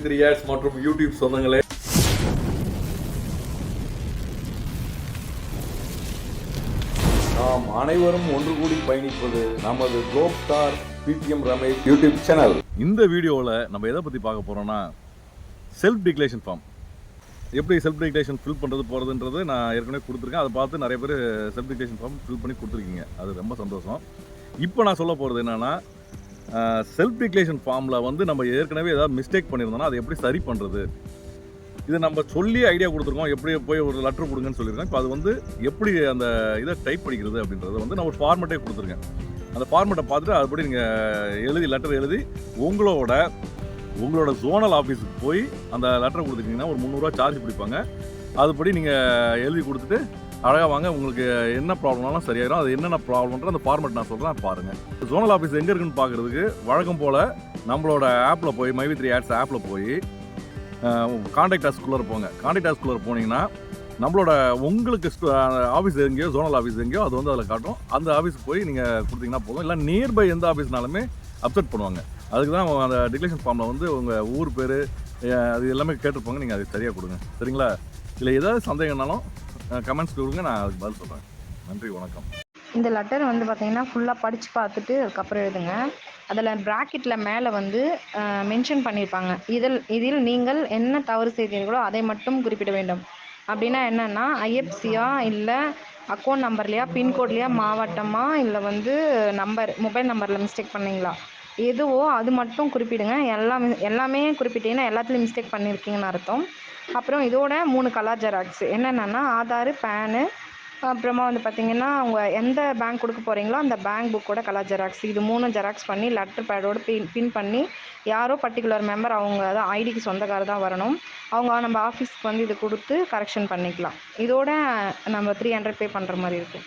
மைவி3 ads மற்றும் YouTube சொந்தங்களே, நாம் அனைவரும் ஒன்று கூடி பயணிப்பது நமது globe star PDM Ramesh YouTube channel. இந்த வீடியோவில் நம்ம எதை பற்றி பார்க்க போகிறோம்னா, செல்ஃப் டிக்ளரேஷன் ஃபார்ம் எப்படி செல்ஃப் டிக்ளரேஷன் ஃபில் பண்ணுறது போகிறதுன்றது நான் ஏற்கனவே கொடுத்துருக்கேன். அதை பார்த்து நிறைய பேர் செல்ஃப் டிக்ளரேஷன் ஃபார்ம் ஃபில் பண்ணி கொடுத்துருக்கீங்க. அது ரொம்ப சந்தோஷம். இப்போ நான் சொல்ல போகிறது என்னென்னா, செல்ஃப் டிக்ளரேஷன் ஃபார்மில் வந்து நம்ம ஏற்கனவே ஏதாவது மிஸ்டேக் பண்ணியிருந்தோம்னா அதை எப்படி சரி பண்ணுறது, இது நம்ம சொல்லி ஐடியா கொடுத்துருக்கோம். எப்படி போய் ஒரு லெட்டர் கொடுங்கன்னு சொல்லியிருக்கோம். இப்போ அது வந்து எப்படி அந்த இதை டைப் பண்ணிக்கிறது அப்படின்றத வந்து நான் ஒரு ஃபார்மெட்டே கொடுத்துருக்கேன். அந்த ஃபார்மெட்டை பார்த்துட்டு அதுபடி நீங்கள் லெட்டர் எழுதி உங்களோட ஜோனல் ஆஃபீஸுக்கு போய் அந்த லெட்டரை கொடுத்துட்டிங்கன்னா ஒரு 300 ரூபா சார்ஜ் பிடிப்பாங்க. அதுபடி நீங்கள் எழுதி கொடுத்துட்டு அழகாக வாங்க, உங்களுக்கு என்ன ப்ராப்ளம்னாலும் சரியாயிடும். அது என்னென்ன ப்ராப்ளம்ன்ற அந்த ஃபார்மெட் நான் சொல்கிறேன், பாருங்கள். ஜோனல் ஆஃபீஸ் எங்கே இருக்குன்னு பார்க்குறதுக்கு வழக்கம் போல் நம்மளோட ஆப்பில் போய் மைவி3 ஆட்ஸ் ஆப்பில் போய் கான்டாக்ட் ஆஸ்குள்ளே போங்க. கான்டாக்ட் ஆஸ்குள்ளே போனீங்கன்னா நம்மளோட உங்களுக்கு ஆஃபீஸ் எங்கேயோ ஜோனல் ஆஃபீஸ் எங்கேயோ அது வந்து அதில் காட்டும். அந்த ஆஃபீஸுக்கு போய் நீங்கள் கொடுத்தீங்கன்னா போதும். இல்லை நியர்பை எந்த ஆஃபீஸ்னாலுமே அப்செட் பண்ணுவாங்க. அதுக்கு தான் அந்த டிக்ளரேஷன் ஃபார்மில் வந்து உங்கள் ஊர் பேர் அது எல்லாமே கேட்டிருப்பாங்க. நீங்கள் அது சரியாக கொடுங்க, சரிங்களா? இல்லை ஏதாவது சந்தேகம்னாலும் கமெண்ட்ஸ் கொடுங்க, நான் அதுக்கு பதில் சொல்கிறேன். நன்றி, வணக்கம். இந்த லெட்டர் வந்து பார்த்தீங்கன்னா ஃபுல்லாக படித்து பார்த்துட்டு அதுக்கப்புறம் எழுதுங்க. அதில் ப்ராக்கெட்டில் மேலே வந்து மென்ஷன் பண்ணியிருப்பாங்க, இதில் நீங்கள் என்ன தவறு செய்தீர்களோ அதை மட்டும் குறிப்பிட வேண்டும். அப்படின்னா என்னென்னா, ஐஎஃப்சியா இல்லை அக்கௌண்ட் நம்பர்லையா, பின்கோட்லையா, மாவட்டமா, இல்லை வந்து மொபைல் நம்பரில் மிஸ்டேக் பண்ணிங்களா, எதுவோ அது மட்டும் குறிப்பிடுங்க. எல்லாமே குறிப்பிட்டீங்கன்னா எல்லாத்துலேயும் மிஸ்டேக் பண்ணியிருக்கீங்கன்னு அர்த்தம். அப்புறம் இதோட 3 கலர் ஜெராக்ஸ் என்னென்னா, ஆதார், பேனு, அப்புறமா வந்து பார்த்திங்கன்னா அவங்க எந்த பேங்க் கொடுக்க போகிறீங்களோ அந்த பேங்க் புக்கோட கலர் ஜெராக்ஸ், இது 3 ஜெராக்ஸ் பண்ணி லெட்டர் பேடோட பின் பண்ணி, யாரோ பர்டிகுலர் மெம்பர் அவங்க தான் ஐடிக்கு சொந்தக்காரர் தான் வரணும். அவங்க நம்ம ஆஃபீஸ்க்கு வந்து இது கொடுத்து கரெக்ஷன் பண்ணிக்கலாம். இதோட நம்ம 300 பே பண்ணுற மாதிரி இருக்கும்.